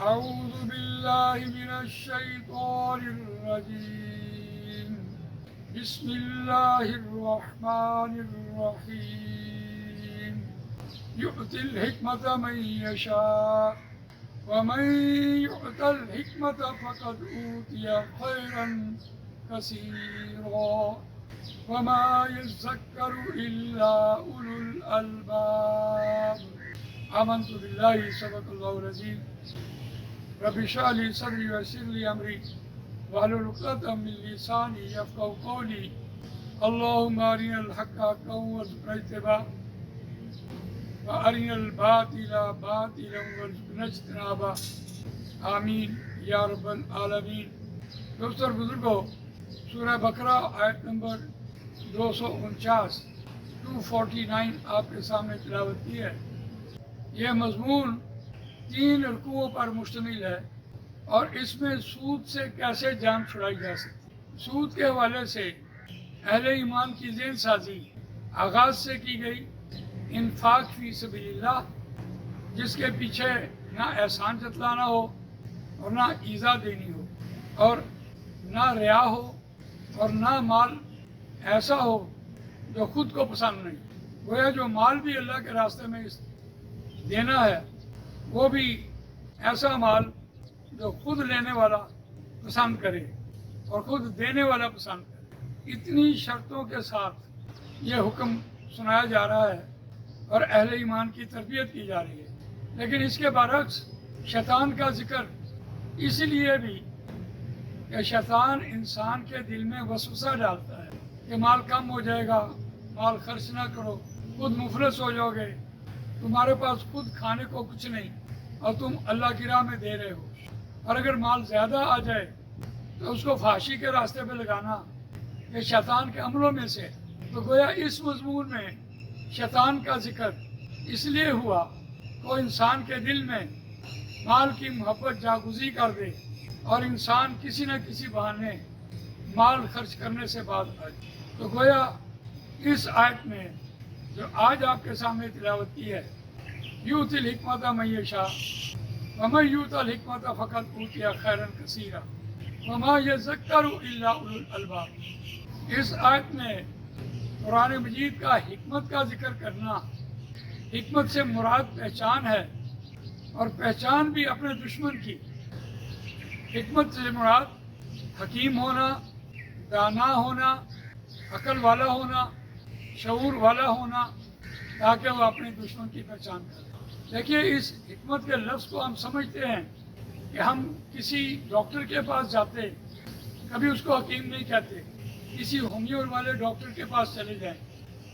أعوذ بالله من الشيطان الرجيم بسم الله الرحمن الرحيم يؤتي الحكمة من يشاء ومن يؤت الحكمة فقد أوتي خيرا كثيرا وما يذكر إلا أولو الألباب آمنت بالله صدق الله العظيم رب اشرح لي صدري ويسر لي أمري واحلل عقدة من لساني يفقهوا قولي اللهم أرنا الحق حقا وارزقنا اتباعه وأرنا الباطل باطلا وارزقنا اجتنابه آمین یا رب العالمین۔ دوستو اور بزرگوں، سورہ بقرہ آیت نمبر 249 آپ کے سامنے تلاوت کی ہے۔ یہ مضمون 3 رکوعوں پر مشتمل ہے اور اس میں سود سے کیسے جان چھڑائی جا سکتی۔ سود کے حوالے سے اہل ایمان کی ذہن سازی آغاز سے کی گئی۔ انفاق فی سبیل اللہ، جس کے پیچھے نہ احسان جتلانا ہو اور نہ ایذا دینی ہو اور نہ ریا ہو اور نہ مال ایسا ہو جو خود کو پسند نہیں۔ گویا جو مال بھی اللہ کے راستے میں دینا ہے وہ بھی ایسا مال جو خود لینے والا پسند کرے اور خود دینے والا پسند کرے۔ اتنی شرطوں کے ساتھ یہ حکم سنایا جا رہا ہے اور اہل ایمان کی تربیت کی جا رہی ہے۔ لیکن اس کے برعکس شیطان کا ذکر اس لیے بھی کہ شیطان انسان کے دل میں وسوسہ ڈالتا ہے کہ مال کم ہو جائے گا، مال خرچ نہ کرو، خود مفلس ہو جاؤ گے، تمہارے پاس خود کھانے کو کچھ نہیں اور تم اللہ کی راہ میں دے رہے ہو۔ اور اگر مال زیادہ آ جائے تو اس کو فحاشی کے راستے پہ لگانا یہ شیطان کے عملوں میں سے۔ تو گویا اس مضمون میں شیطان کا ذکر اس لیے ہوا کہ انسان کے دل میں مال کی محبت جاگزی کر دے اور انسان کسی نہ کسی بہانے مال خرچ کرنے سے باز آئے۔ تو گویا اس آیت میں جو آج آپ کے سامنے تلاوت کی ہے، یؤتی الحکمۃ من یشاء ومن یؤت الحکمۃ فقد اوتی خیرا کثیرا وما یذکر الا اولو الالباب۔ اس آیت میں قرآن مجید کا حکمت کا ذکر کرنا، حکمت سے مراد پہچان ہے اور پہچان بھی اپنے دشمن کی۔ حکمت سے مراد حکیم ہونا، دانا ہونا، عقل والا ہونا، شعور والا ہونا، تاکہ وہ اپنے دشمن کی پہچان کرے۔ دیکھیے، اس حکمت کے لفظ کو ہم سمجھتے ہیں کہ ہم کسی ڈاکٹر کے پاس جاتے کبھی اس کو حکیم نہیں کہتے، کسی ہومیو والے ڈاکٹر کے پاس چلے جائیں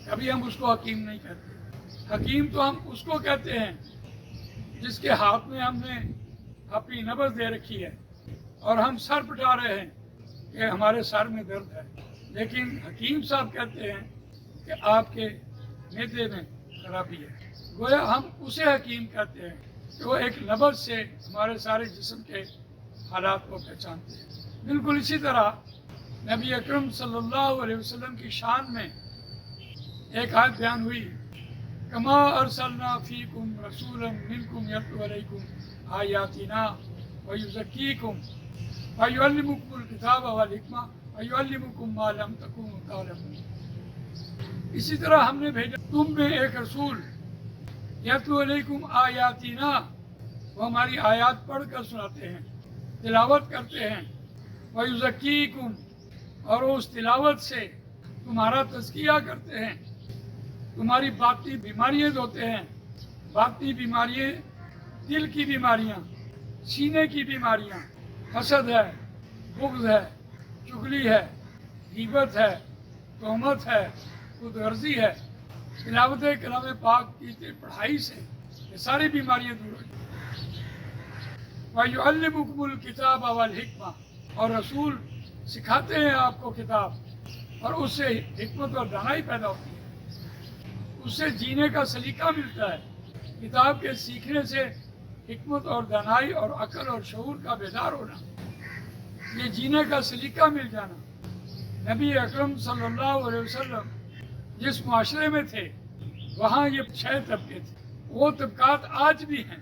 کبھی ہم اس کو حکیم نہیں کہتے۔ حکیم تو ہم اس کو کہتے ہیں جس کے ہاتھ میں ہم نے اپنی نبض دے رکھی ہے اور ہم سر پٹا رہے ہیں کہ ہمارے سر میں درد ہے، لیکن حکیم صاحب کہتے ہیں کہ آپ کے معدے میں خرابی ہے۔ گویا ہم اسے حکیم کہتے ہیں کہ وہ ایک نبض سے ہمارے سارے جسم کے حالات کو پہچانتے ہیں۔ بالکل اسی طرح نبی اکرم صلی اللہ علیہ وسلم کی شان میں ایک آیت بیان ہوئی، کما ارسلنا فیکم رسولا منکم یتلو علیکم آیاتنا ویزکیکم ویعلمکم الکتاب والحکمہ ویعلمکم ما لم تکونوا تعلمون۔ اسی طرح ہم نے بھیجا تم میں ایک رسول، یتلو علیکم آیاتنا، وہ ہماری آیات پڑھ کر سناتے ہیں، تلاوت کرتے ہیں، ویزکیکم، اور وہ اس تلاوت سے تمہارا تزکیہ کرتے ہیں، تمہاری باطنی بیماریاں دھوتے ہیں۔ باطنی بیماریاں دل کی بیماریاں، سینے کی بیماریاں، حسد ہے، بغض ہے، چغلی ہے، غیبت ہے، تہمت ہے، خود غرضی ہے۔ تلاوت کلام پاک کی پڑھائی سے یہ ساری بیماریاں دور ہو جائیں۔ وَيُعَلِّمُكُمُ الْكِتَابَ وَالْحِكْمَةَ، اور رسول سکھاتے ہیں آپ کو کتاب، اور اس سے حکمت اور دانائی پیدا ہوتی ہے، اس سے جینے کا سلیقہ ملتا ہے۔ کتاب کے سیکھنے سے حکمت اور دانائی اور عقل اور شعور کا بیدار ہونا، یہ جینے کا سلیقہ مل جانا۔ نبی اکرم صلی اللہ علیہ وسلم جس معاشرے میں تھے وہاں یہ 6 طبقے تھے۔ وہ طبقات آج بھی ہیں